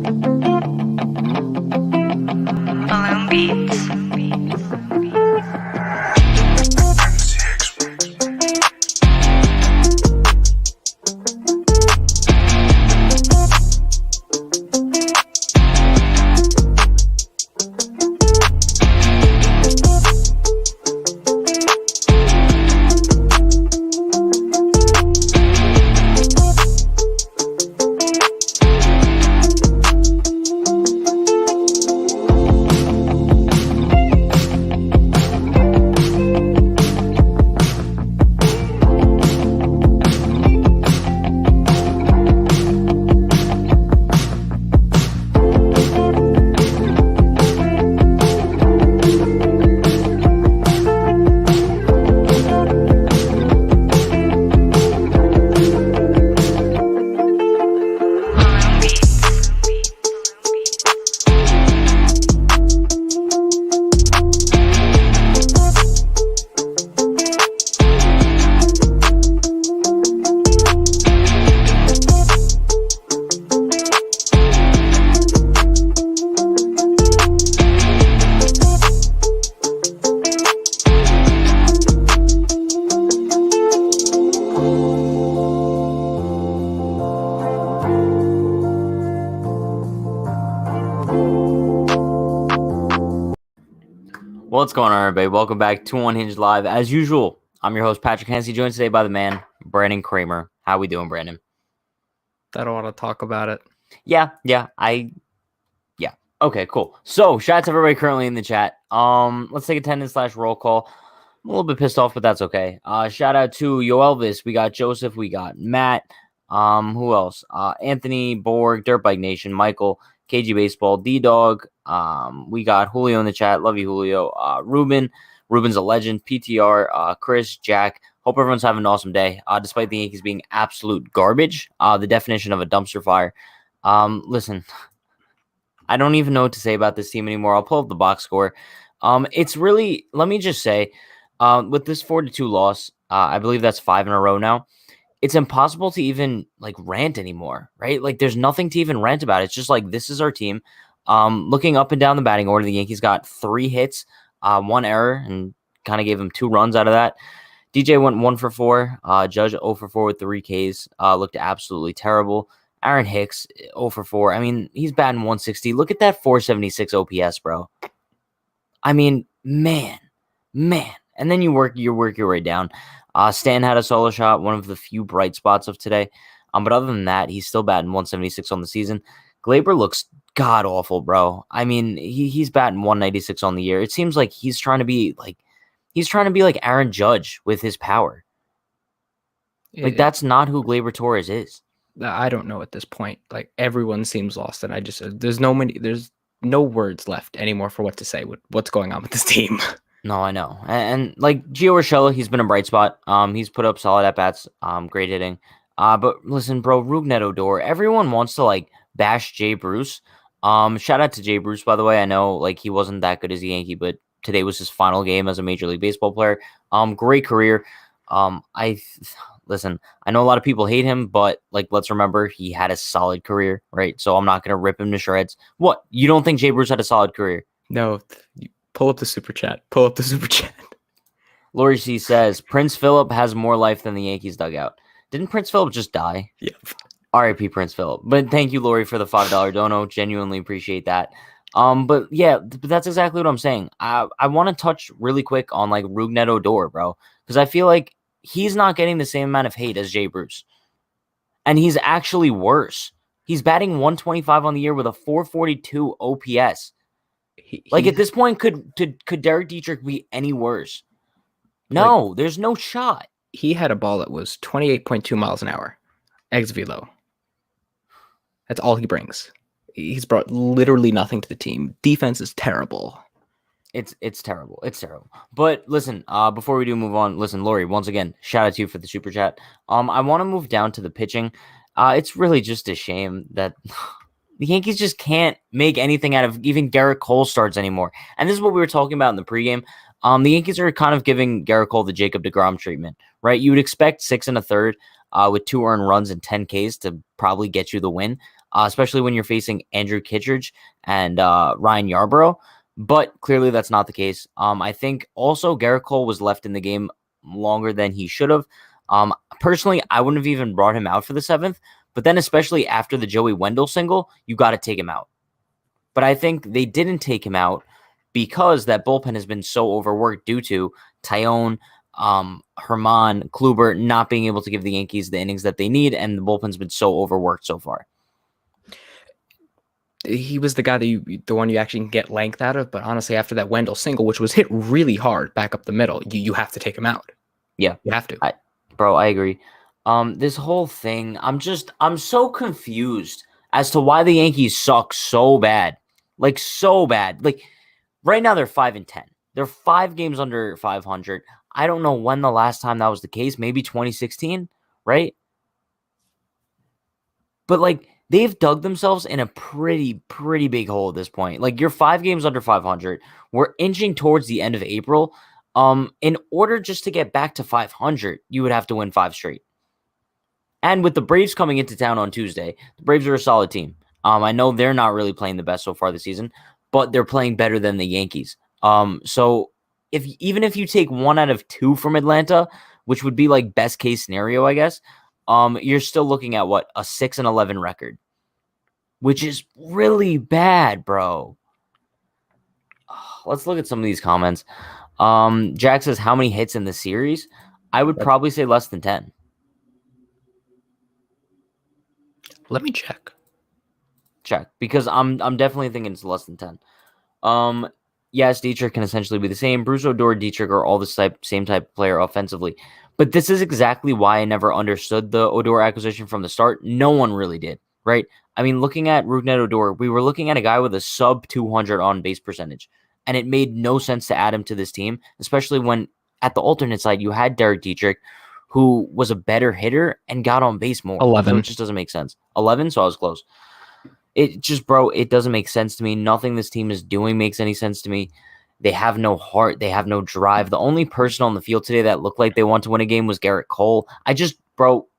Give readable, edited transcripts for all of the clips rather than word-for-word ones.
Balloon Beats. What's going on, everybody? Welcome back to Unhinged Live. As usual, I'm your host, Patrick Hensey, joined today by the man, Brandon Kramer. How we doing, Brandon? I don't want to talk about it. Yeah. Okay, cool. So, shout out to everybody currently in the chat. Let's take attendance/roll call. I'm a little bit pissed off, but that's okay. Shout out to Yo Elvis. We got Joseph. We got Matt. Who else? Anthony, Borg, Dirtbike Nation, Michael, KG Baseball, D-Dog. We got Julio in the chat. Love you, Julio. Ruben's a legend. PTR, Chris, Jack. Hope everyone's having an awesome day. Despite the Yankees being absolute garbage, the definition of a dumpster fire. Listen, I don't even know what to say about this team anymore. I'll pull up the box score. It's really, let me just say, with this 4-2 loss, I believe that's 5 in a row now. It's impossible to even rant anymore, right? There's nothing to even rant about. It's just this is our team. Looking up and down the batting order, the Yankees got 3 hits, 1 error, and kind of gave them 2 runs out of that. DJ went 1 for 4. Judge 0 for 4 with 3 Ks. Looked absolutely terrible. Aaron Hicks 0 for 4. I mean, he's batting 160. Look at that 476 OPS, bro. I mean, man. And then you work your way down. Stan had a solo shot, one of the few bright spots of today. But other than that, he's still batting 176 on the season. Gleyber looks god awful, bro. I mean, he's batting 196 on the year. It seems like he's trying to be like Aaron Judge with his power. That's not who Gleyber Torres is. I don't know at this point. Everyone seems lost, and there's no words left anymore for what to say. What's going on with this team? No, I know. And Gio Urshela, he's been a bright spot. He's put up solid at-bats, great hitting. But listen, bro, Rougned Odor, everyone wants to bash Jay Bruce. Shout out to Jay Bruce, by the way. I know he wasn't that good as a Yankee, but today was his final game as a Major League Baseball player. Great career. Listen, I know a lot of people hate him, but let's remember he had a solid career, right? So I'm not gonna rip him to shreds. What? You don't think Jay Bruce had a solid career? No. Pull up the super chat. Lori C says, Prince Philip has more life than the Yankees dugout. Didn't Prince Philip just die? Yep. R.I.P. Prince Philip. But thank you, Lori, for the $5 dono. Genuinely appreciate that. But yeah, that's exactly what I'm saying. I want to touch really quick on Rougned Odor, bro, because I feel like he's not getting the same amount of hate as Jay Bruce. And he's actually worse. He's batting 125 on the year with a 442 OPS. At this point, could Derek Dietrich be any worse? No, there's no shot. He had a ball that was 28.2 miles an hour. Ex velo. That's all he brings. He's brought literally nothing to the team. Defense is terrible. It's terrible. It's terrible. But listen, before we do move on, listen, Lori, once again, shout out to you for the super chat. I want to move down to the pitching. It's really just a shame that the Yankees just can't make anything out of even Garrett Cole starts anymore. And this is what we were talking about in the pregame. The Yankees are kind of giving Garrett Cole the Jacob deGrom treatment, right? You would expect 6 1/3 with 2 earned runs and 10 Ks to probably get you the win. especially when you're facing Andrew Kittredge and Ryan Yarbrough. But clearly that's not the case. I think also Garrett Cole was left in the game longer than he should have. Personally, I wouldn't have even brought him out for the 7th. But then especially after the Joey Wendell single, you got to take him out. But I think they didn't take him out because that bullpen has been so overworked due to Tyone, Herman, Kluber not being able to give the Yankees the innings that they need, and the bullpen's been so overworked so far. He was the guy the one you actually can get length out of, but honestly, after that Wendell single, which was hit really hard back up the middle, you have to take him out. Yeah. You have to. I agree. This whole thing, I'm so confused as to why the Yankees suck so bad. Like, so bad. Like, right now they're 5-10. They're 5 games under 500. I don't know when the last time that was the case. Maybe 2016, right? But, like, they've dug themselves in a pretty big hole at this point. Like, you're 5 games under 500. We're inching towards the end of April. In order just to get back to 500, you would have to win 5 straight. And with the Braves coming into town on Tuesday, the Braves are a solid team. I know they're not really playing the best so far this season, but they're playing better than the Yankees. So even if you take 1 out of 2 from Atlanta, which would be like best case scenario, I guess, you're still looking at what, a 6-11 record, which is really bad, bro. Let's look at some of these comments. Jack says, how many hits in the series? I would probably say less than 10. Let me check. Because I'm definitely thinking it's less than 10. Yes, Dietrich can essentially be the same. Bruce Odor, Dietrich are all the same type of player offensively. But this is exactly why I never understood the Odor acquisition from the start. No one really did, right? I mean, looking at Rougned Odor, we were looking at a guy with a sub 200 on base percentage. And it made no sense to add him to this team, especially when at the alternate side, you had Derek Dietrich, who was a better hitter and got on base more. 11. So it just doesn't make sense. 11, so I was close. It just, bro, it doesn't make sense to me. Nothing this team is doing makes any sense to me. They have no heart. They have no drive. The only person on the field today that looked like they want to win a game was Garrett Cole.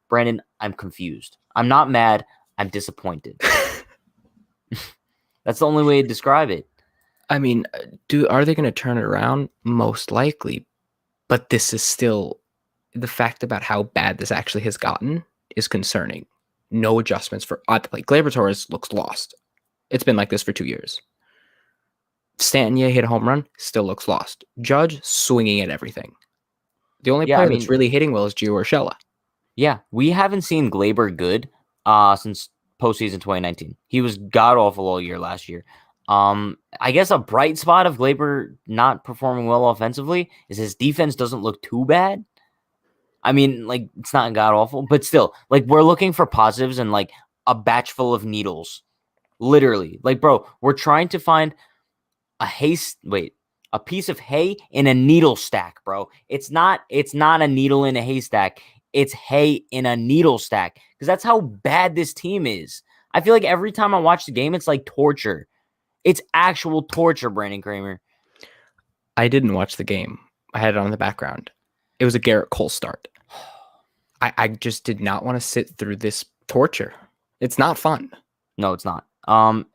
Brandon, I'm confused. I'm not mad. I'm disappointed. That's the only way to describe it. I mean, are they going to turn it around? Most likely. But this is still, the fact about how bad this actually has gotten is concerning. No adjustments for Gleyber Torres looks lost. It's been like this for 2 years. Stanton hit a home run, still looks lost. Judge swinging at everything. The only player that's really hitting well is Gio Urshela. Yeah, we haven't seen Gleyber good since postseason 2019. He was god awful all year last year. I guess a bright spot of Gleyber not performing well offensively is his defense doesn't look too bad. I mean, like, it's not god awful, but still, like, we're looking for positives and like a batch full of needles. Literally. Like, bro, we're trying to find a piece of hay in a needle stack, bro. It's not a needle in a haystack. It's hay in a needle stack. Because that's how bad this team is. I feel like every time I watch the game, it's like torture. It's actual torture, Brandon Kramer. I didn't watch the game. I had it on in the background. It was a Garrett Cole start. I just did not want to sit through this torture. It's not fun. No, it's not.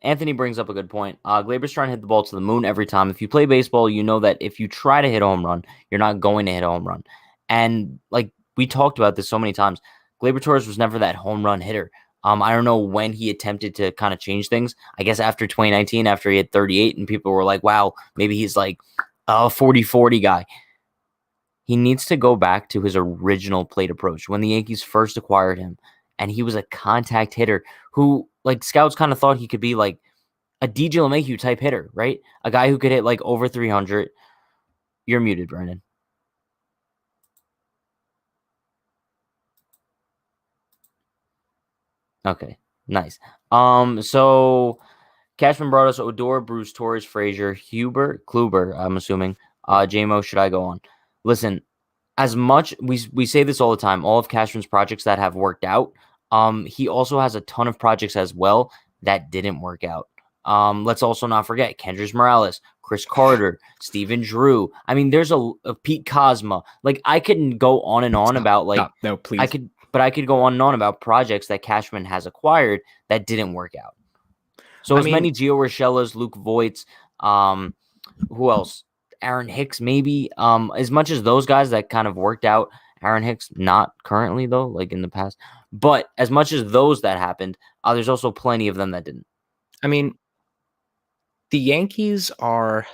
Anthony brings up a good point. Gleyber's trying to hit the ball to the moon every time. If you play baseball, you know that if you try to hit a home run, you're not going to hit a home run. And like we talked about this so many times, Gleyber Torres was never that home run hitter. I don't know when he attempted to kind of change things. I guess after 2019, after he had 38, and people were like, wow, maybe he's like a 40-40 guy. He needs to go back to his original plate approach when the Yankees first acquired him. And he was a contact hitter who, like, scouts kind of thought he could be like a DJ LeMahieu type hitter, right? A guy who could hit like over 300. You're muted, Brandon. Okay, nice. So Cashman brought us Odor, Bruce, Torres, Frazier, Kluber, I'm assuming. JMO, should I go on? Listen, as much we say this all the time, all of Cashman's projects that have worked out, he also has a ton of projects as well that didn't work out. Let's also not forget Kendrys Morales, Chris Carter, Steven Drew. I mean, there's a Pete Kozma. Like, I couldn't go on and on about like no, please. but I could go on and on about projects that Cashman has acquired that didn't work out. So many Gio Urshela's, Luke Voigt's, who else? Aaron Hicks, maybe. As much as those guys that kind of worked out, Aaron Hicks, not currently though, like in the past. But as much as those that happened, there's also plenty of them that didn't. I mean, the Yankees are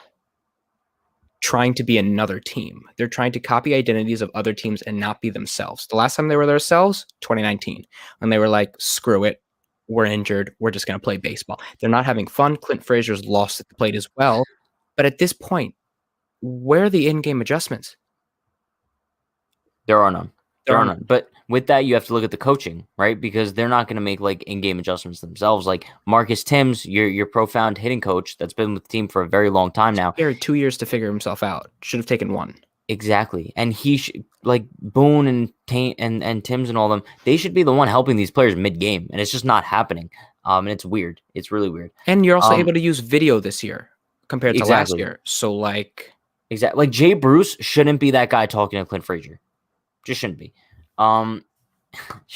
trying to be another team. They're trying to copy identities of other teams and not be themselves. The last time they were themselves, 2019, when they were like, screw it, we're injured, we're just going to play baseball. They're not having fun. Clint Frazier's lost at the plate as well. But at this point, where are the in-game adjustments? There are none. There are none. But with that, you have to look at the coaching, right? Because they're not going to make like in-game adjustments themselves. Like Marcus Timms, your profound hitting coach that's been with the team for a very long time now. He had 2 years to figure himself out. Should have taken 1. Exactly. And he like Boone and Timms and all them, they should be the one helping these players mid-game. And it's just not happening. And it's weird. It's really weird. And you're also able to use video this year compared to last year. So like... Exactly. Like Jay Bruce shouldn't be that guy talking to Clint Frazier. Just shouldn't be. Shout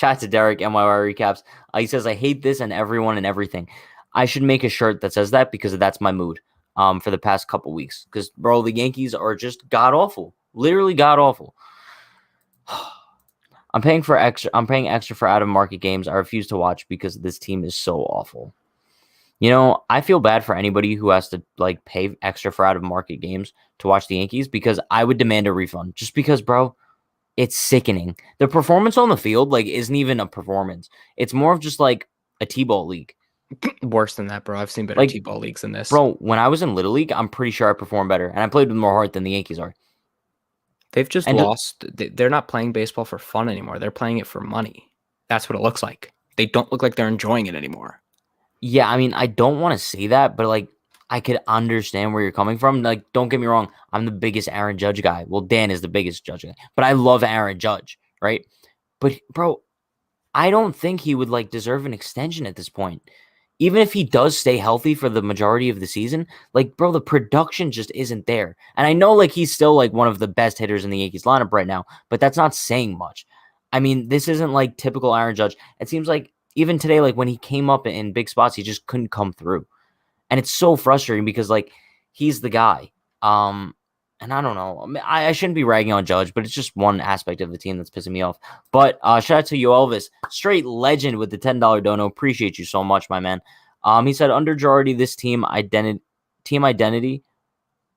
out to Derek, MYY Recaps. He says, I hate this and everyone and everything. I should make a shirt that says that because that's my mood for the past couple weeks. Because, bro, the Yankees are just god-awful. Literally god-awful. I'm paying extra for out-of-market games I refuse to watch because this team is so awful. You know, I feel bad for anybody who has to, like, pay extra for out-of-market games to watch the Yankees because I would demand a refund. Just because, bro, it's sickening. The performance on the field, like, isn't even a performance. It's more of just, like, a T-ball league. Worse than that, bro. I've seen better T-ball leagues than this. Bro, when I was in Little League, I'm pretty sure I performed better. And I played with more heart than the Yankees are. They've just lost. They're not playing baseball for fun anymore. They're playing it for money. That's what it looks like. They don't look like they're enjoying it anymore. Yeah, I mean, I don't want to say that, but, like, I could understand where you're coming from. Like, don't get me wrong. I'm the biggest Aaron Judge guy. Well, Dan is the biggest Judge guy. But I love Aaron Judge, right? But, bro, I don't think he would, like, deserve an extension at this point. Even if he does stay healthy for the majority of the season, like, bro, the production just isn't there. And I know, like, he's still, like, one of the best hitters in the Yankees lineup right now, but that's not saying much. I mean, this isn't, like, typical Aaron Judge. It seems like even today, like, when he came up in big spots, he just couldn't come through. And it's so frustrating because, like, he's the guy. And I don't know. I shouldn't be ragging on Judge, but it's just one aspect of the team that's pissing me off. But shout out to you, Elvis. Straight legend with the $10 dono. Appreciate you so much, my man. He said, under Girardi, this team identity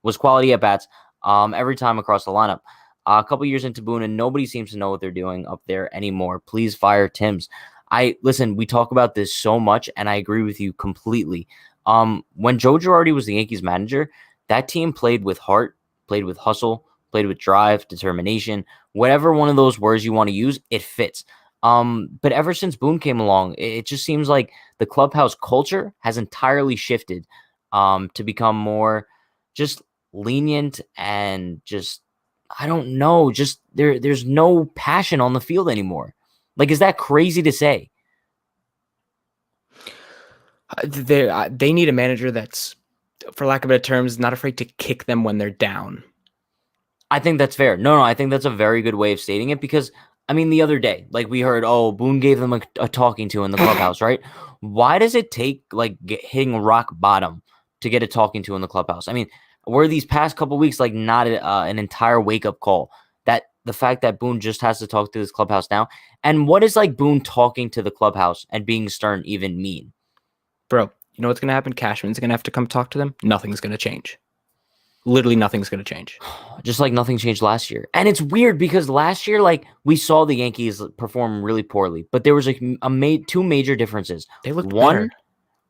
was quality at bats every time across the lineup. A couple years into Boone, and nobody seems to know what they're doing up there anymore. Please fire Timms. Listen, we talk about this so much, and I agree with you completely. When Joe Girardi was the Yankees manager, that team played with heart, played with hustle, played with drive, determination, whatever one of those words you want to use, it fits. But ever since Boone came along, it just seems like the clubhouse culture has entirely shifted to become more just lenient and just, I don't know, just there's no passion on the field anymore. Like, is that crazy to say? They need a manager that's, for lack of better terms, not afraid to kick them when they're down. I think that's fair. No, I think that's a very good way of stating it because, I mean, the other day, like, we heard, Boone gave them a talking to in the clubhouse, right? Why does it take, like, hitting rock bottom to get a talking to in the clubhouse? I mean, were these past couple weeks, like, not an entire wake-up call? That the fact that Boone just has to talk to this clubhouse now? And what does, like, Boone talking to the clubhouse and being stern even mean? Bro, you know what's going to happen? Cashman's going to have to come talk to them. Nothing's going to change. Literally nothing's going to change. Just like nothing changed last year. And it's weird because last year, like, we saw the Yankees perform really poorly, but there was like two major differences. They looked better.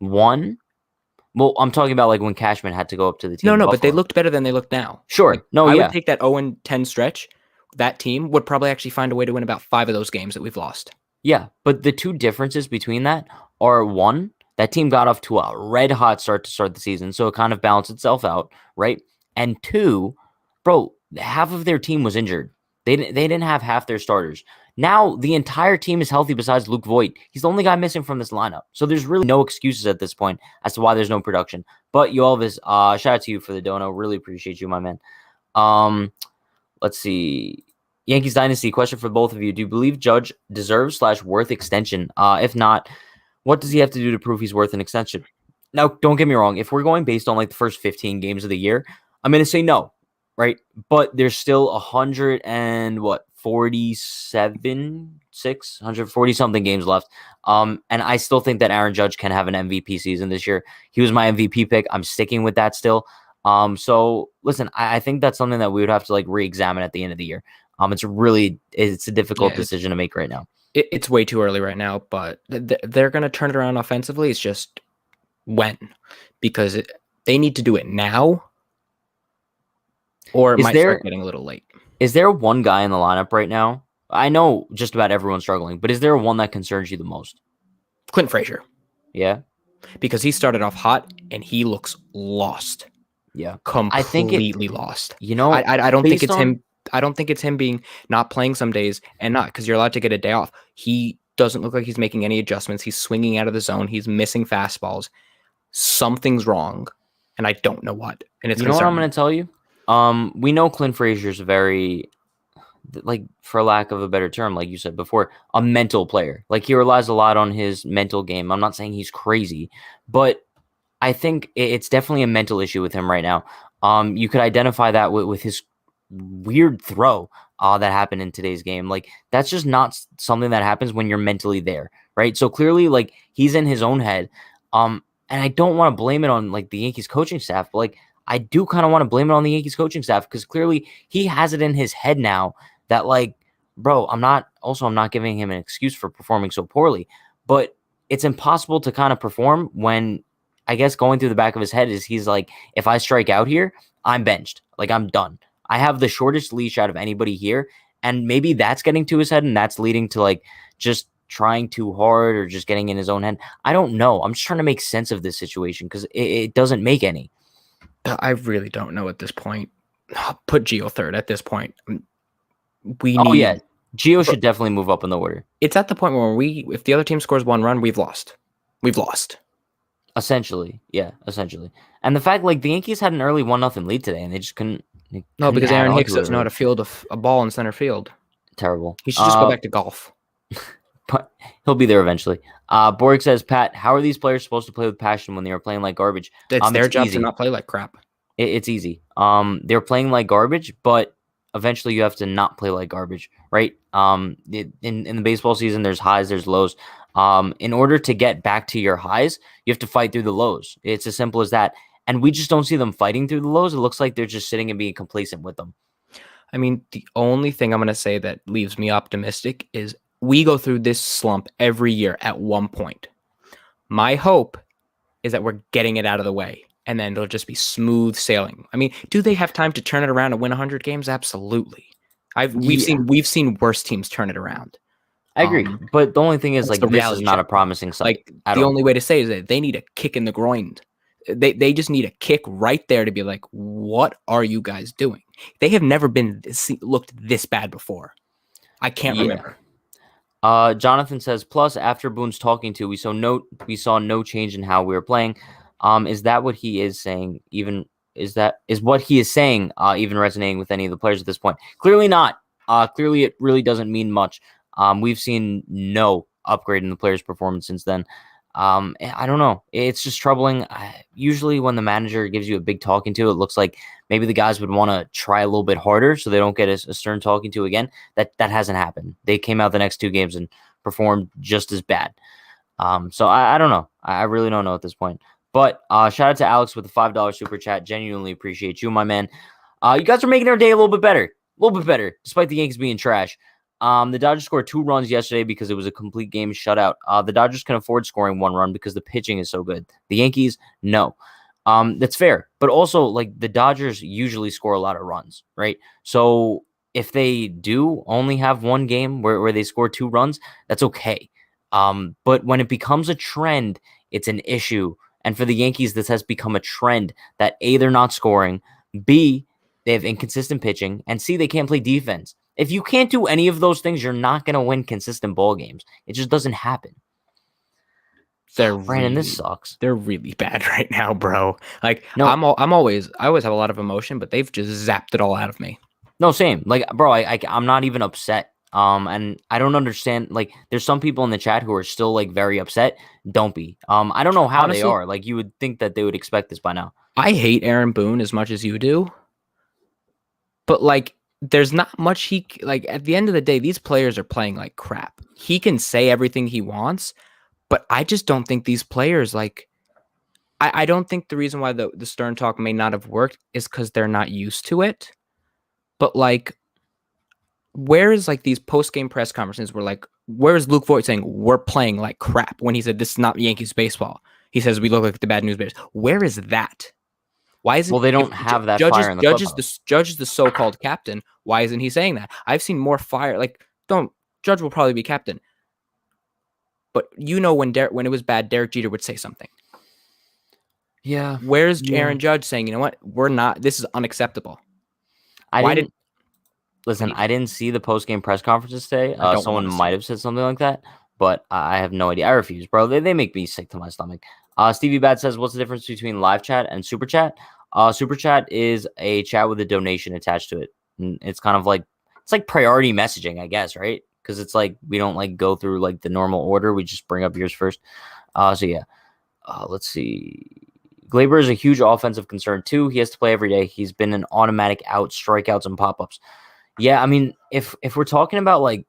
Well, I'm talking about like when Cashman had to go up to the team. No, but they looked better than they look now. Sure. Like, I would take that 0-10 stretch. That team would probably actually find a way to win about 5 of those games that we've lost. Yeah, but the two differences between that are, one, that team got off to a red-hot start to start the season, so it kind of balanced itself out, right? And 2, bro, half of their team was injured. They didn't have half their starters. Now the entire team is healthy besides Luke Voigt. He's the only guy missing from this lineup. So there's really no excuses at this point as to why there's no production. But you, Elvis, shout out to you for the dono. Really appreciate you, my man. Let's see. Yankees Dynasty question for both of you. Do you believe Judge deserves / worth extension? If not, what does he have to do to prove he's worth an extension? Now, don't get me wrong. If we're going based on like the first 15 games of the year, I'm going to say no, right? But there's still 140 something games left. And I still think that Aaron Judge can have an MVP season this year. He was my MVP pick. I'm sticking with that still. So listen, I think that's something that we would have to like re-examine at the end of the year. It's a difficult decision to make right now. It's way too early right now, but they're going to turn it around offensively. It's just when, because they need to do it now, or it might start getting a little late. Is there one guy in the lineup right now? I know just about everyone's struggling, but is there one that concerns you the most? Clint Frazier. Yeah. Because he started off hot and he looks lost. Yeah. Completely lost. You know, I don't think it's him. I don't think it's him being not playing some days and not because you're allowed to get a day off. He doesn't look like he's making any adjustments. He's swinging out of the zone. He's missing fastballs. Something's wrong, and I don't know what. And it's you know what I'm going to tell you? We know Clint Frazier's very, like, for lack of a better term, like you said before, a mental player. Like, he relies a lot on his mental game. I'm not saying he's crazy, but I think it's definitely a mental issue with him right now. You could identify that with his weird throw that happened in today's game. Like, that's just not something that happens when you're mentally there, right? So clearly, like, he's in his own head. And I don't want to blame it on like the Yankees coaching staff, but like I do kind of want to blame it on the Yankees coaching staff because clearly he has it in his head now that like, bro, I'm not giving him an excuse for performing so poorly, but it's impossible to kind of perform when I guess going through the back of his head is he's like, if I strike out here, I'm benched. Like, I'm done. I have the shortest leash out of anybody here. And maybe that's getting to his head and that's leading to like just trying too hard or just getting in his own head. I don't know. I'm just trying to make sense of this situation because it doesn't make any. I really don't know at this point. Put Gio third at this point. Gio should definitely move up in the order. It's at the point where if the other team scores one run, we've lost. Essentially. Yeah, essentially. And the fact like the Yankees had an early 1-0 lead today and they just couldn't. No, because Aaron Hicks doesn't know how to field a ball in center field. Terrible. He should just go back to golf. But he'll be there eventually. Borg says, Pat, how are these players supposed to play with passion when they are playing like garbage? It's their job to not play like crap. It's easy. They're playing like garbage, but eventually you have to not play like garbage, right? In the baseball season, there's highs, there's lows. In order to get back to your highs, you have to fight through the lows. It's as simple as that. And we just don't see them fighting through the lows. It looks like they're just sitting and being complacent with them. I mean, the only thing I'm going to say that leaves me optimistic is we go through this slump every year at one point. My hope is that we're getting it out of the way, and then it'll just be smooth sailing. I mean, do they have time to turn it around and win 100 games? Absolutely. We've seen worse teams turn it around. I agree, but the only thing is, like, this is not a promising sign. Like, the only way to say is that they need a kick in the groin. They just need a kick right there to be like, what are you guys doing? They have never looked this bad before. I can't remember. Jonathan says, plus after Boone's talking to, we saw no change in how we were playing. Is that what he is saying? Is what he is saying even resonating with any of the players at this point? Clearly not. Clearly it really doesn't mean much. We've seen no upgrade in the player's performance since then. I don't know. It's just troubling. Usually when the manager gives you a big talking to, it looks like maybe the guys would want to try a little bit harder so they don't get a stern talking to again. That hasn't happened. They came out the next two games and performed just as bad. So I don't know. I really don't know at this point. But shout out to Alex with the $5 super chat. Genuinely appreciate you, my man. You guys are making our day a little bit better, despite the Yankees being trash. The Dodgers scored 2 runs yesterday because it was a complete game shutout. The Dodgers can afford scoring 1 run because the pitching is so good. The Yankees, no. That's fair. But also, like, the Dodgers usually score a lot of runs, right? So if they do only have one game where they score 2 runs, that's okay. But when it becomes a trend, it's an issue. And for the Yankees, this has become a trend that A, they're not scoring, B, they have inconsistent pitching, and C, they can't play defense. If you can't do any of those things, you're not going to win consistent ball games. It just doesn't happen. Brandon, this sucks. They're really bad right now, bro. Like, no, I always have a lot of emotion, but they've just zapped it all out of me. No, same. Like, bro, I'm not even upset. And I don't understand. Like, there's some people in the chat who are still like very upset. Don't be. I don't know how they Honestly, are. Like, you would think that they would expect this by now. I hate Aaron Boone as much as you do, but like, there's not much like at the end of the day, these players are playing like crap. He can say everything he wants, but I just don't think these players like. I don't think the reason why the Stern talk may not have worked is because they're not used to it. But like, where is like these post game press conferences where like, where is Luke Voigt saying we're playing like crap when he said this is not Yankees baseball? He says we look like the bad news bears. Where is that? Why isn't Well, they don't if have that judges fire in the clubhouse. judges the so-called captain? Why isn't he saying that? I've seen more fire. Like, don't Judge will probably be captain, but you know when it was bad, Derek Jeter would say something. Yeah. Where's Aaron Judge saying, you know what, we're not. This is unacceptable. I didn't see the post game press conferences today. Someone might have said something like that, but I have no idea. I refuse, bro. They make me sick to my stomach. Stevie Bad says, "What's the difference between live chat and super chat?" Super chat is a chat with a donation attached to it. And it's kind of like priority messaging, I guess, right? Because it's like we don't like go through like the normal order. We just bring up yours first. So yeah. Let's see. Gleyber is a huge offensive concern too. He has to play every day. He's been an automatic out, strikeouts, and pop-ups. Yeah, I mean, if we're talking about like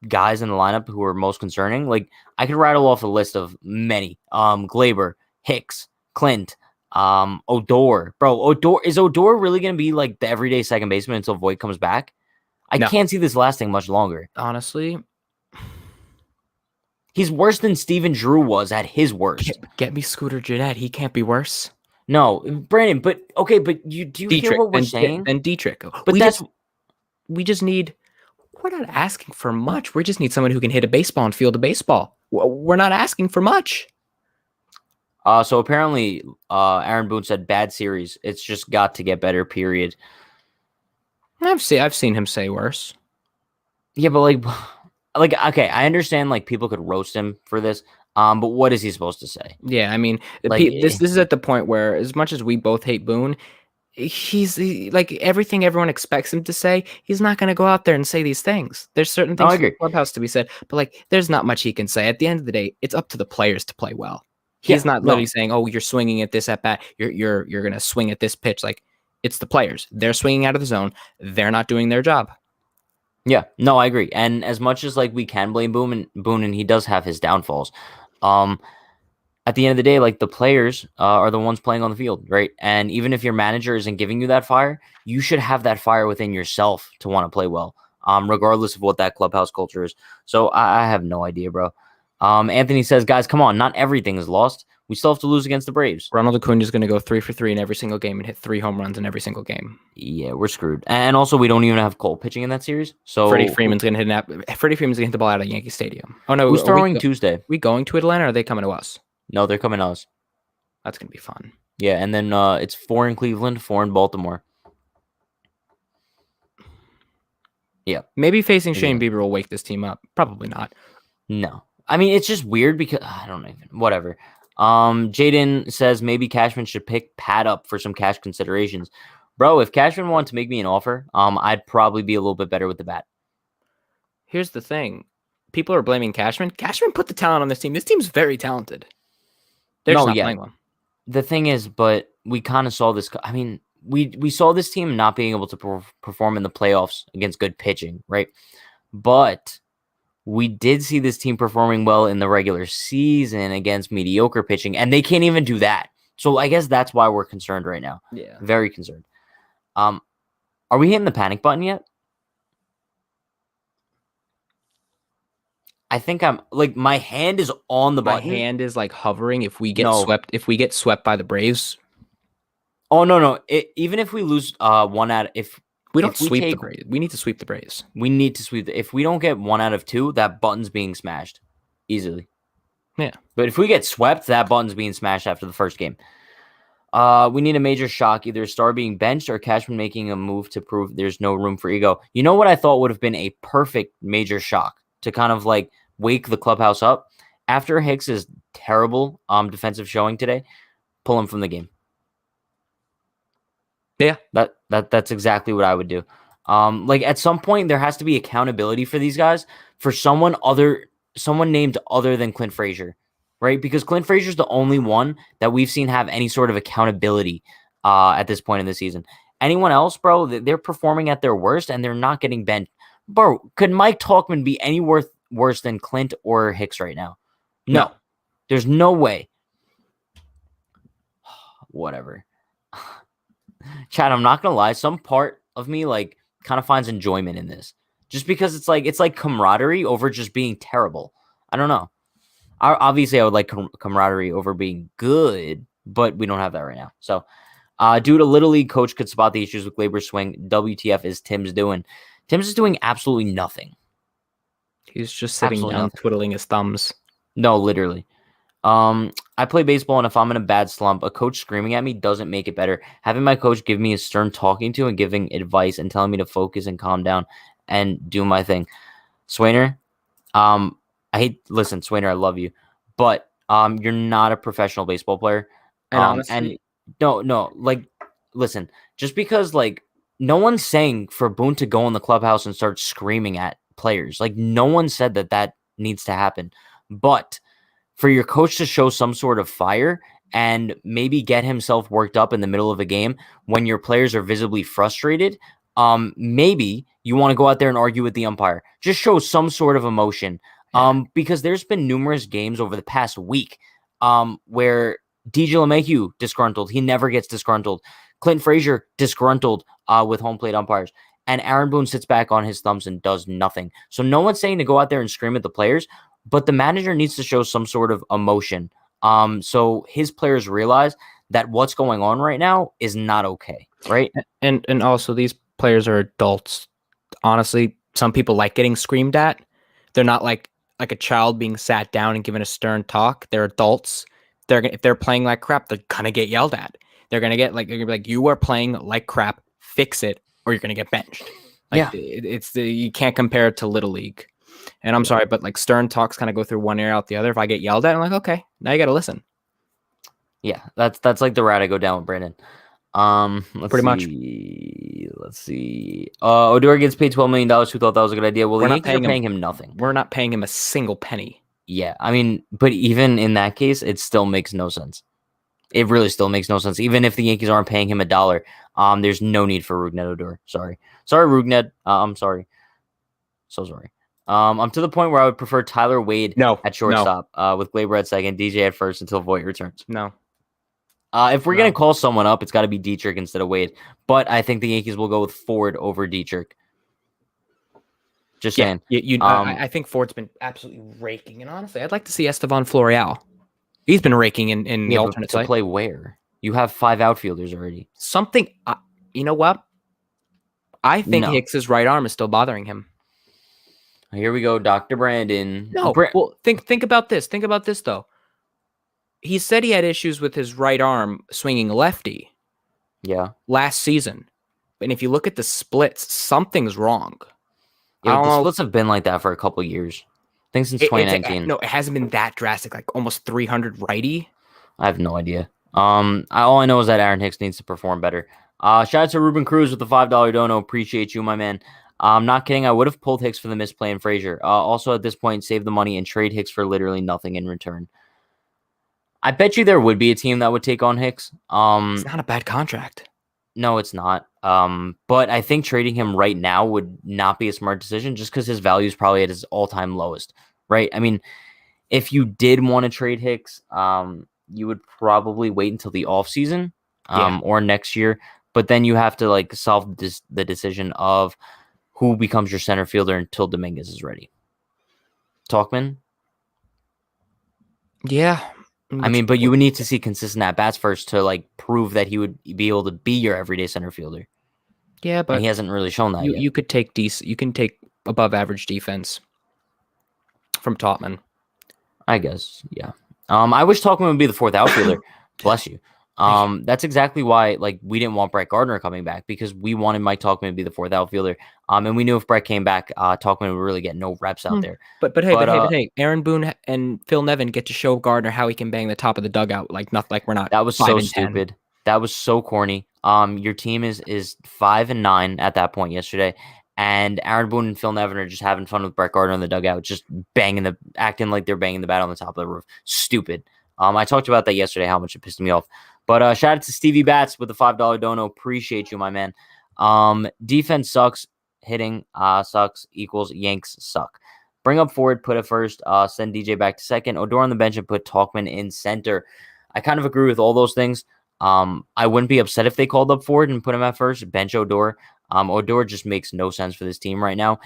guys in the lineup who are most concerning, like I could rattle off a list of many. Gleyber, Hicks, Clint, Odor. Bro, Odor really gonna be like the everyday second baseman until Voit comes back? I can't see this lasting much longer. Honestly, he's worse than Steven Drew was at his worst. Get me Scooter Gennett. He can't be worse. No, Brandon, but okay, but do you hear what we're saying? And Dietrich. But we just need. We're not asking for much. We just need someone who can hit a baseball and field a baseball. We're not asking for much. So apparently, Aaron Boone said bad series. It's just got to get better. Period. I've seen him say worse. Yeah, but like okay, I understand like people could roast him for this. But what is he supposed to say? Yeah, I mean, this is at the point where, as much as we both hate Boone, he's like everything everyone expects him to say. He's not going to go out there and say these things. There's certain things in the clubhouse to be said, but like, there's not much he can say. At the end of the day, it's up to the players to play well. He's not literally saying, "Oh, you're swinging at this at bat. You're going to swing at this pitch." Like, it's the players. They're swinging out of the zone. They're not doing their job. Yeah, no, I agree. And as much as like we can blame Boone, and he does have his downfalls. At the end of the day, like the players are the ones playing on the field, right? And even if your manager isn't giving you that fire, you should have that fire within yourself to want to play well, regardless of what that clubhouse culture is. So I have no idea, bro. Anthony says, guys, come on, not everything is lost. We still have to lose against the Braves. Ronald Acuna is going to go 3 for 3 in every single game and hit 3 home runs in every single game. Yeah, we're screwed. And also, we don't even have Cole pitching in that series. So Freddie Freeman's going to hit the ball out of Yankee Stadium. Oh no, who's throwing Tuesday? We going to Atlanta? Or are they coming to us? No, they're coming to us. That's going to be fun. Yeah, and then it's 4 in Cleveland, 4 in Baltimore. Yeah. Maybe facing Shane Bieber will wake this team up. Probably not. No. I mean, it's just weird because I don't even. Whatever. Jaden says maybe Cashman should pick Pat up for some cash considerations. Bro, if Cashman wanted to make me an offer, I'd probably be a little bit better with the bat. Here's the thing. People are blaming Cashman. Cashman put the talent on this team. This team's very talented. They're just not playing well. The thing is, but we kind of saw this. I mean, we saw this team not being able to perform in the playoffs against good pitching, right? But we did see this team performing well in the regular season against mediocre pitching, and they can't even do that. So I guess that's why we're concerned right now. Yeah. Very concerned. Are we hitting the panic button yet? I think I'm like my hand is on the button. My hand is like hovering. If we get swept by the Braves. Oh no. Even if we lose one out, if we don't sweep the Braves, we need to sweep the Braves. We need to sweep. If we don't get 1 out of 2, that button's being smashed easily. Yeah. But if we get swept, that button's being smashed after the first game. We need a major shock, either Star being benched or Cashman making a move to prove there's no room for ego. You know what I thought would have been a perfect major shock to kind of like wake the clubhouse up after Hicks' terrible defensive showing today? Pull him from the game. Yeah, that's exactly what I would do. Like at some point there has to be accountability for these guys for someone named other than Clint Frazier, right? Because Clint Frazier is the only one that we've seen have any sort of accountability at this point in the season. Anyone else, bro, they're performing at their worst and they're not getting benched. Bro, could Mike Talkman be any worse than Clint or Hicks right now? No. There's no way. Whatever. Chad, I'm not gonna lie. Some part of me like kind of finds enjoyment in this, just because it's like camaraderie over just being terrible. I don't know. Obviously, I would like camaraderie over being good, but we don't have that right now. So, dude, a Little League coach could spot the issues with Gleyber's swing. WTF is Tim's doing? Tim's is doing absolutely nothing. He's just sitting down, twiddling his thumbs. No, literally. I play baseball, and if I'm in a bad slump, a coach screaming at me doesn't make it better. Having my coach give me a stern talking to and giving advice and telling me to focus and calm down and do my thing. Swainer, listen, Swainer, I love you, but you're not a professional baseball player. And honestly, no, like, listen, just because like no one's saying for Boone to go in the clubhouse and start screaming at players. Like no one said that needs to happen, but for your coach to show some sort of fire and maybe get himself worked up in the middle of a game when your players are visibly frustrated, maybe you want to go out there and argue with the umpire. Just show some sort of emotion. Because there's been numerous games over the past week where DJ LeMahieu disgruntled. He never gets disgruntled. Clint Frazier disgruntled with home plate umpires. And Aaron Boone sits back on his thumbs and does nothing. So no one's saying to go out there and scream at the players, but the manager needs to show some sort of emotion. So his players realize that what's going on right now is not okay, right? And also these players are adults. Honestly, some people like getting screamed at. They're not like a child being sat down and given a stern talk. They're adults. If they're playing like crap, they're gonna get yelled at. They're gonna be like, you are playing like crap. Fix it, or you're gonna get benched. Like, yeah, you can't compare it to Little League. And I'm sorry, but like stern talks kind of go through one ear out the other. If I get yelled at, I'm like, okay, now you got to listen. Yeah, that's like the route I go down with Brandon. Let's see. Odor gets paid $12 million. Who thought that was a good idea? Well, the Yankees are paying him nothing. We're not paying him a single penny. Yeah, I mean, but even in that case, it still makes no sense. It really still makes no sense. Even if the Yankees aren't paying him $1, there's no need for Rougned Odor. Sorry, Rougned. I'm sorry. So sorry. I'm to the point where I would prefer Tyler Wade at shortstop with Gleyber at second, DJ at first until Voit returns. No. If we're going to call someone up, it's got to be Dietrich instead of Wade. But I think the Yankees will go with Ford over Dietrich. Just saying. I think Ford's been absolutely raking. And honestly, I'd like to see Estevan Florial. He's been raking in the alternate site. To play where? You have 5 outfielders already. Something, you know what? I think Hicks's right arm is still bothering him. Here we go, Dr. Brandon. No, well, think about this. Think about this, though. He said he had issues with his right arm swinging lefty. Yeah. Last season. And if you look at the splits, something's wrong. Yeah, the splits have been like that for a couple of years. I think since 2019. No, it hasn't been that drastic, like almost 300 righty. I have no idea. All I know is that Aaron Hicks needs to perform better. Shout out to Ruben Cruz with the $5 dono. Appreciate you, my man. I'm not kidding. I would have pulled Hicks for the misplay in Frazier. Also, at this point, save the money and trade Hicks for literally nothing in return. I bet you there would be a team that would take on Hicks. It's not a bad contract. No, it's not. But I think trading him right now would not be a smart decision just because his value is probably at his all-time lowest, right? I mean, if you did want to trade Hicks, you would probably wait until the offseason or next year. But then you have to like solve the decision of who becomes your center fielder until Dominguez is ready. Talkman? Yeah. I mean, but you would need to see consistent at-bats first to like prove that he would be able to be your everyday center fielder. Yeah, but and he hasn't really shown that yet. You could take you can take above average defense from Topman. I guess, yeah. I wish Talkman would be the 4th outfielder. Bless you. That's exactly why like we didn't want Brett Gardner coming back because we wanted Mike Talkman to be the 4th outfielder. And we knew if Brett came back, Talkman would really get no reps out there. But hey, Aaron Boone and Phil Nevin get to show Gardner how he can bang the top of the dugout like we're not. That was so stupid. That was so corny. Your team is 5-9 at that point yesterday, and Aaron Boone and Phil Nevin are just having fun with Brett Gardner in the dugout, just acting like they're banging the bat on the top of the roof. Stupid. I talked about that yesterday, how much it pissed me off. But shout out to Stevie Bats with the $5 dono. Appreciate you, my man. Defense sucks. Hitting sucks equals Yanks suck. Bring up forward, put it first, send DJ back to second. Odor on the bench and put Talkman in center. I kind of agree with all those things. I wouldn't be upset if they called up Ford and put him at first. Bench Odor. Odor just makes no sense for this team right now.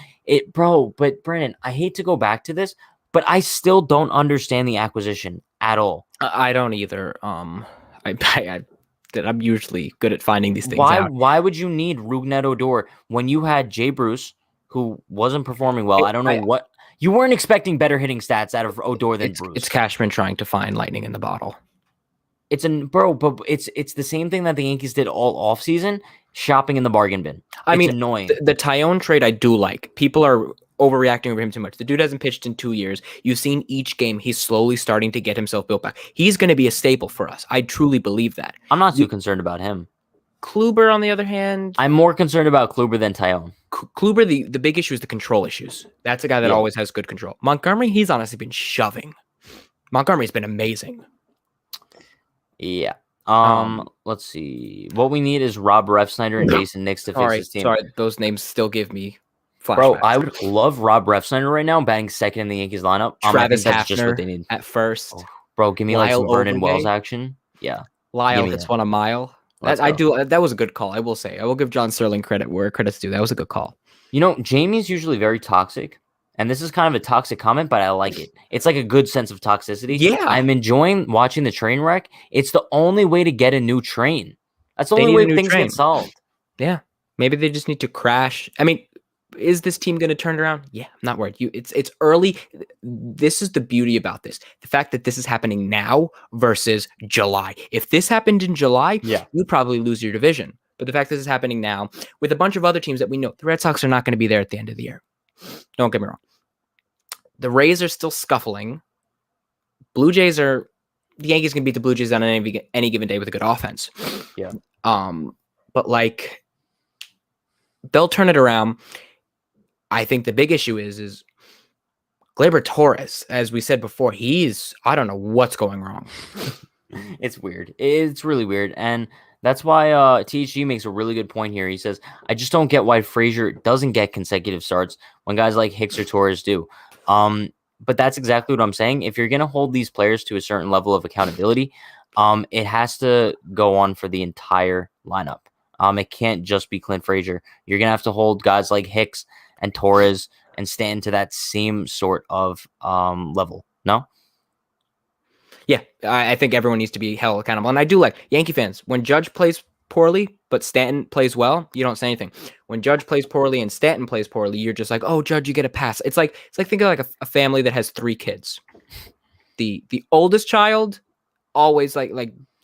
But Brandon, I hate to go back to this, but I still don't understand the acquisition at all. I don't either. I'm usually good at finding these things out. Why would you need Rougned Odor when you had Jay Bruce, who wasn't performing well? I don't know what. You weren't expecting better hitting stats out of Odor than Bruce. It's Cashman trying to find lightning in the bottle. But it's the same thing that the Yankees did all offseason, shopping in the bargain bin. It's annoying. The Tyone trade I do like. People are overreacting over him too much. The dude hasn't pitched in 2 years. You've seen each game he's slowly starting to get himself built back. He's going to be a staple for us. I truly believe that. I'm not too concerned about him. Kluber, on the other hand, I'm more concerned about Kluber than Tyone. Kluber, the big issue is the control issues. That's a guy that always has good control. Montgomery, he's honestly been shoving. Montgomery's been amazing. Yeah. Let's see. What we need is Rob Refsnyder and Jason Nix to fix his team. Sorry, those names still give me flashbacks. Bro, I would love Rob Refsnyder right now, batting second in the Yankees lineup. Travis that's just what Hafner they need at first. Oh, bro, give me Lyle some Vernon Overgay. Wells action. Yeah. Lyle hits one a mile. That was a good call. I will say. I will give John Sterling credit where credit's due. That was a good call. You know, Jamie's usually very toxic. And this is kind of a toxic comment, but I like it. It's like a good sense of toxicity. Yeah. I'm enjoying watching the train wreck. It's the only way to get a new train. That's the only way things get solved. Yeah. Maybe they just need to crash. I mean, is this team going to turn it around? Yeah, I'm not worried. It's early. This is the beauty about this. The fact that this is happening now versus July. If this happened in July, you'd probably lose your division. But the fact that this is happening now with a bunch of other teams that we know, the Red Sox are not going to be there at the end of the year. Don't get me wrong. The Rays are still scuffling. The Yankees can beat the Blue Jays on any given day with a good offense. Yeah. But like, they'll turn it around. I think the big issue is Gleyber Torres, as we said before, I don't know what's going wrong. It's weird. It's really weird. And that's why THG makes a really good point here. He says, I just don't get why Frazier doesn't get consecutive starts when guys like Hicks or Torres do. But that's exactly what I'm saying. If you're going to hold these players to a certain level of accountability, it has to go on for the entire lineup. It can't just be Clint Frazier. You're going to have to hold guys like Hicks and Torres and Stanton to that same sort of level. No? Yeah, I think everyone needs to be held accountable. And I do like Yankee fans. When Judge plays poorly, but Stanton plays well, you don't say anything. When Judge plays poorly and Stanton plays poorly, you're just like, oh, Judge, you get a pass. It's like think of like a family that has 3 kids. The oldest child always like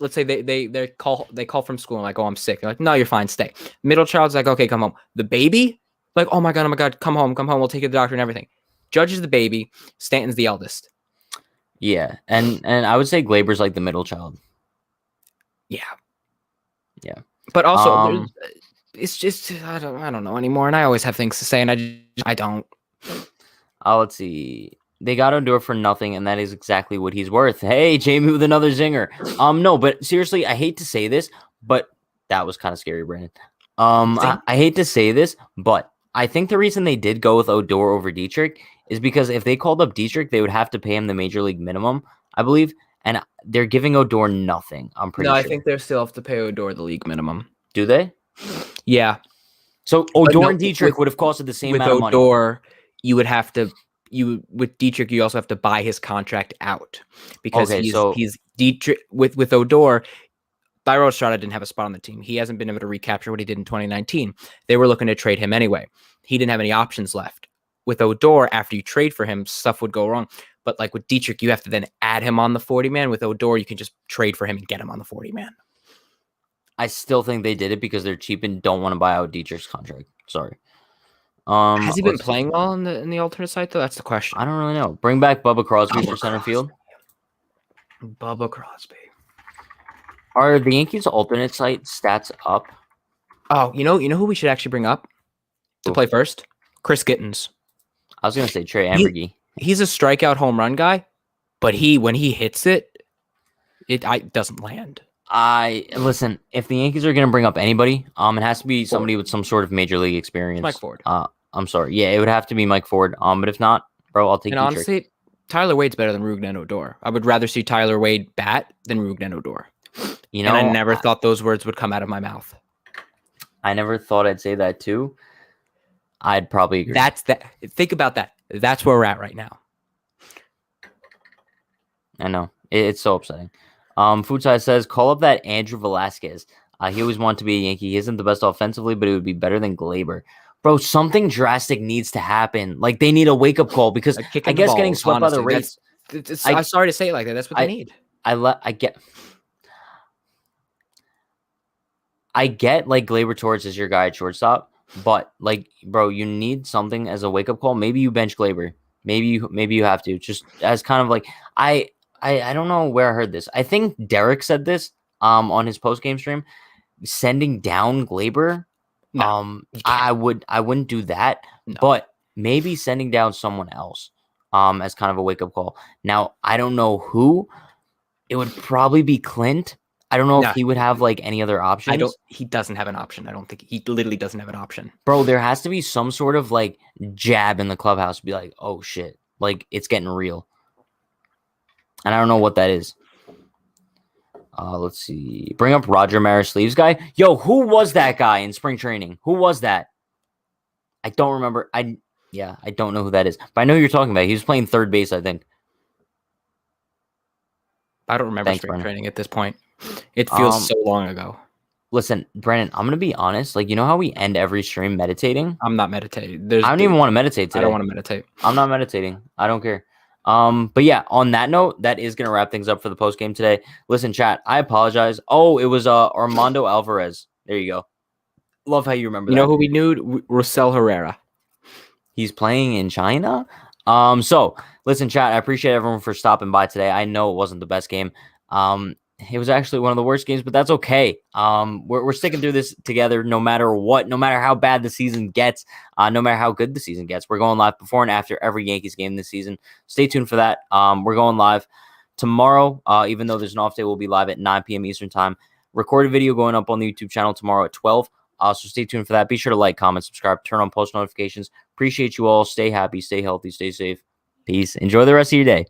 let's say they call from school and like, oh, I'm sick. They're like, no, you're fine, stay. Middle child's like, okay, come home. The baby, like, oh my god, come home, we'll take you to the doctor and everything. Judge is the baby, Stanton's the eldest. Yeah, and I would say Gleyber's like the middle child. Yeah. But also, it's just I don't know anymore, and I always have things to say, and I don't. Let's see. They got Odor for nothing, and that is exactly what he's worth. Hey, Jamie with another zinger. No, but seriously, I hate to say this, but that was kind of scary, Brandon. I hate to say this, but I think the reason they did go with Odor over Dietrich is because if they called up Dietrich, they would have to pay him the major league minimum, I believe, and they're giving Odor nothing. I'm pretty sure. I think they still have to pay Odor the league minimum. Do they? Yeah. So Odor and Dietrich would have costed the same amount of money. With Odor, you would have to. With Dietrich, you also have to buy his contract out because he's Dietrich with Odor. Thairo Estrada didn't have a spot on the team. He hasn't been able to recapture what he did in 2019. They were looking to trade him anyway. He didn't have any options left. With Odor, after you trade for him, stuff would go wrong. But like with Dietrich, you have to then add him on the 40-man. With Odor, you can just trade for him and get him on the 40-man. I still think they did it because they're cheap and don't want to buy out Dietrich's contract. Sorry. Has he been playing well in the alternate site though? That's the question. I don't really know. Bring back Bubba Crosby for center field. Bubba Crosby. Are the Yankees alternate site stats up? Oh, you know who we should actually bring up to Who? play first? Chris Gittens. I was gonna say Trey He- Ambergy. He's a strikeout home run guy, but when he hits it, it doesn't land. Listen. If the Yankees are gonna bring up anybody, it has to be somebody with some sort of major league experience. Mike Ford. I'm sorry. Yeah, it would have to be Mike Ford. But if not, bro, I'll take And you. honestly, Tyler Wade's better than Rougned Odor. I would rather see Tyler Wade bat than Rougned Odor. You know, And I never thought those words would come out of my mouth. I never thought I'd say that too. I'd probably agree. That's that. Think about that. That's where we're at right now. I know. It's so upsetting. Food Size says, call up that Andrew Velasquez. He always wanted to be a Yankee. He isn't the best offensively, but it would be better than Gleyber. Bro, something drastic needs to happen. Like, they need a wake-up call because I guess getting swept by the Rays. I'm sorry to say it like that. That's what they need. I get like Gleyber Torres is your guy at shortstop, but like, bro, you need something as a wake-up call. Maybe you bench Gleyber. Maybe you have to, just as kind of like I don't know where I heard this. I think Derek said this on his post-game stream. Sending down Gleyber. No, I wouldn't do that, but maybe sending down someone else as kind of a wake-up call. Now, I don't know who. It would probably be Clint. I don't know if he would have like any other options. He doesn't have an option. I don't think he literally doesn't have an option. Bro, there has to be some sort of like jab in the clubhouse. Be like, oh shit, like it's getting real. And I don't know what that is. Let's see. Bring up Roger Maris Sleeves guy. Yo, who was that guy in spring training? Who was that? I don't remember. I don't know who that is. But I know who you're talking about. He was playing third base, I think. I don't remember spring training at this point. It feels so long ago. Listen, Brennan, I'm going to be honest. Like, you know how we end every stream meditating? I'm not meditating. I don't even want to meditate today. I don't want to meditate. I'm not meditating. I don't care. But yeah, on that note, that is going to wrap things up for the post game today. Listen, chat, I apologize. Oh, it was Armando Alvarez. There you go. Love how you remember that. You know who we knew? Rosell Herrera. He's playing in China. So listen, chat, I appreciate everyone for stopping by today. I know it wasn't the best game. It was actually one of the worst games, but that's okay. We're sticking through this together no matter what, no matter how bad the season gets, no matter how good the season gets. We're going live before and after every Yankees game this season. Stay tuned for that. We're going live tomorrow. Even though there's an off day, we'll be live at 9 p.m. Eastern time. Recorded video going up on the YouTube channel tomorrow at 12. So stay tuned for that. Be sure to like, comment, subscribe, turn on post notifications. Appreciate you all. Stay happy, stay healthy, stay safe. Peace. Enjoy the rest of your day.